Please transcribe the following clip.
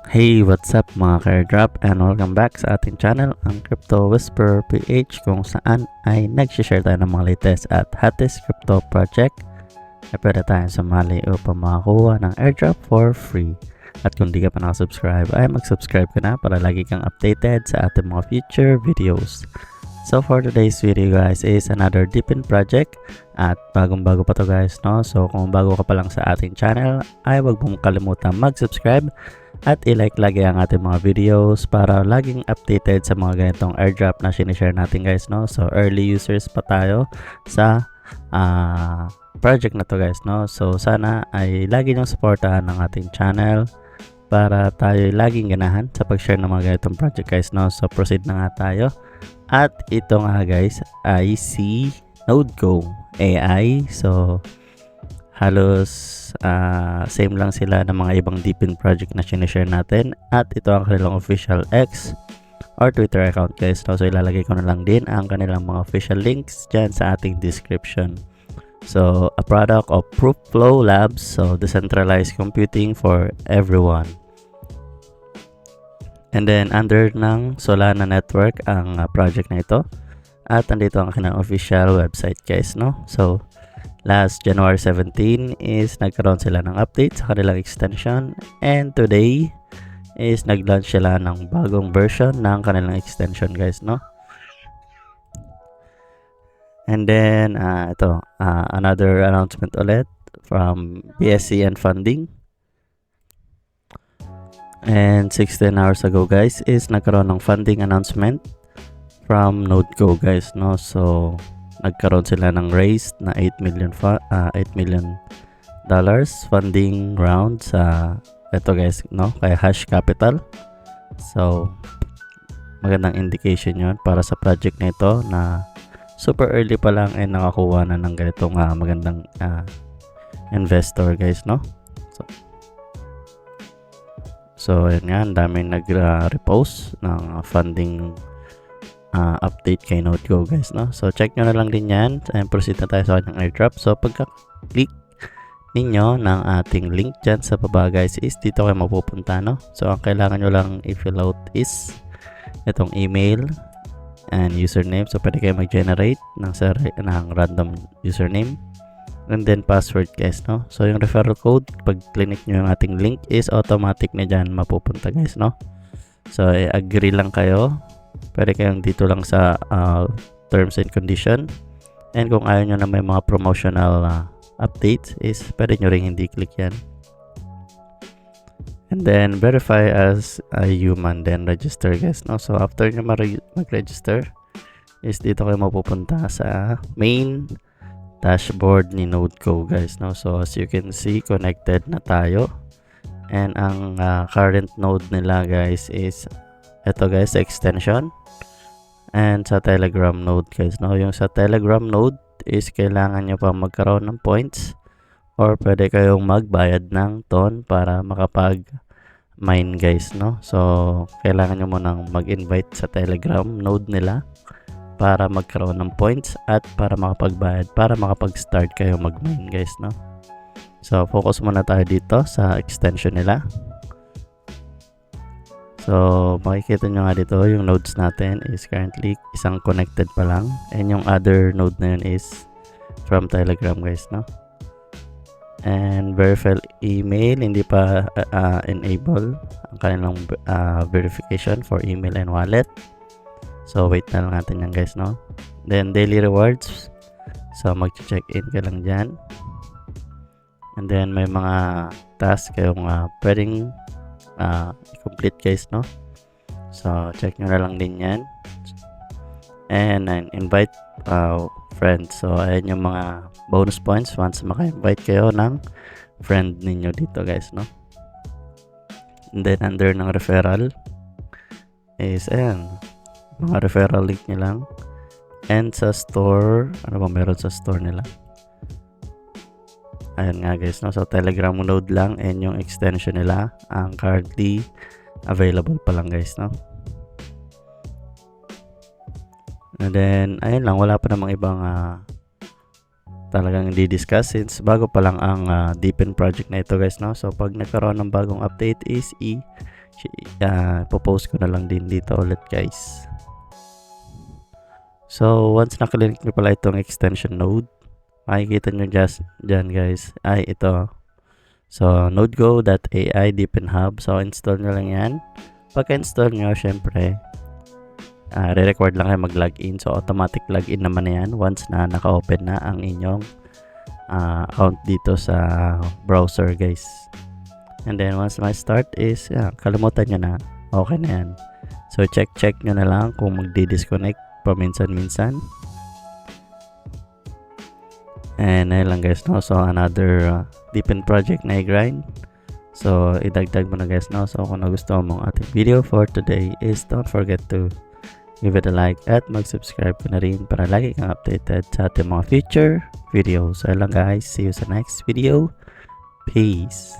Hey, what's up mga ka-airdrop and welcome back sa ating channel, ang Crypto Whisperer PH, kung saan ay nag-share tayo ng mga latest at hottest crypto project na pwede tayong sumali upang makakuha ng airdrop for free. At kung di ka pa nakasubscribe ay mag-subscribe ka na para lagi kang updated sa ating mga future videos. So for today's video guys is another Deepin project at bagong-bago pa to guys, no? So kung bago ka pa lang sa ating channel ay huwag mong kalimutan mag-subscribe at i-like lagi ang ating mga videos para laging updated sa mga ganitong airdrop na sinishare natin guys, no? So early users pa tayo sa project na to guys, no? So sana ay lagi niyong supportahan ng ating channel para tayo laging ganahan sa pag-share ng mga ganitong project guys, no? So proceed na nga tayo. At ito nga guys ay si NodeGo AI. So halos same lang sila ng mga ibang Deepin project na sinishare natin. At ito ang kanilang official X or Twitter account guys, no? So ilalagay ko na lang din ang kanilang mga official links dyan sa ating description. So a product of ProofFlow Labs, so decentralized computing for everyone. And then under ng Solana Network ang project na ito. At andito ang kanilang official website guys, no? So last January 17 is nagkaroon sila ng update sa kanilang extension, and today is nag-launch sila ng bagong version ng kanilang extension guys, no? And then ito another announcement ulit from BSC and Funding. And 16 hours ago guys is nagkaroon ng funding announcement from NodeGo guys, no? So nagkaroon sila ng raise na $8 million funding round sa ito guys, no? Kay Hash Capital. So magandang indication yon para sa project na ito na super early pa lang ay nakakuha na ng ganitong magandang investor guys, no? So yun nga, ang daming nag-repost ng funding update kay NodeGo guys, no? So check nyo na lang din yan and proceed na tayo sa kanyang airdrop. So pagka-click ninyo ng ating link dyan sa baba guys is dito kayo mapupunta, no? So ang kailangan nyo lang i-fill out is itong email and username. So pwede kayo mag-generate ng random username and then password guys, no? So yung referral code, pag click nyo yung ating link is automatic na dyan mapupunta guys, no? So agree lang kayo, pwede kayong dito lang sa terms and condition, and kung ayaw nyo na may mga promotional updates is pwede nyo rin hindi click yan. And then verify as a human, then register guys, no? So after nyo mag-register is dito kayo mapupunta sa main dashboard ni NodeGo guys, no? So as you can see, connected na tayo, and ang current node nila guys is ito guys, extension, and sa Telegram node guys, no? Yung sa Telegram node is kailangan nyo pa magkaroon ng points or pwede kayong magbayad ng ton para makapag mine guys, no? So kailangan nyo munang mag-invite sa Telegram node nila para magkaroon ng points at para makapagbayad, para makapag-start kayo mag-mine guys, no? So focus muna tayo dito sa extension nila. So makikita nyo nga dito yung nodes natin is currently isang connected pa lang, and yung other node na yun is from Telegram guys, no? And verify email, hindi pa enable ang kanilang verification for email and wallet. So wait na lang natin yan guys, no? Then daily rewards, so mag-check in ka lang dyan, and then may mga task kayong pwedeng i-complete guys, no? So check nyo na lang din yan, and invite friends. So ayan yung mga bonus points once maka-invite kayo ng friend ninyo dito guys, no? And then under ng referral is ayan, mga referral link nyo lang, and sa store, ano ba meron sa store nila, ayan nga guys, no? So Telegram node lang and yung extension nila ang currently available pa lang guys, no? And then ayun lang, wala pa namang ibang talagang di-discuss since bago pa lang ang Deepin project na ito guys, no? So pag nagkaroon ng bagong update is ipopost ko na lang din dito ulit guys. So once nakalink nyo pala itong extension node, makikita nyo just dyan guys ay ito. So nodego.ai Deepin Hub. So install nyo lang yan. Pagka-install nyo, syempre re-record lang kayo mag-login. So automatic login naman na yan once na naka-open na ang inyong account dito sa browser guys. And then once ma-start is kalimutan nyo na, okay na yan. So check nyo na lang kung magdi-disconnect paminsan-minsan. And ayun lang guys, no? So another Deepin project na i-grind. So idagdag mo na guys, no? So kung nagustuhan mong ating video for today is don't forget to give it a like at mag-subscribe ka na rin para lagi kang updated sa ating mga future videos. So ayun lang guys, see you sa next video. Peace!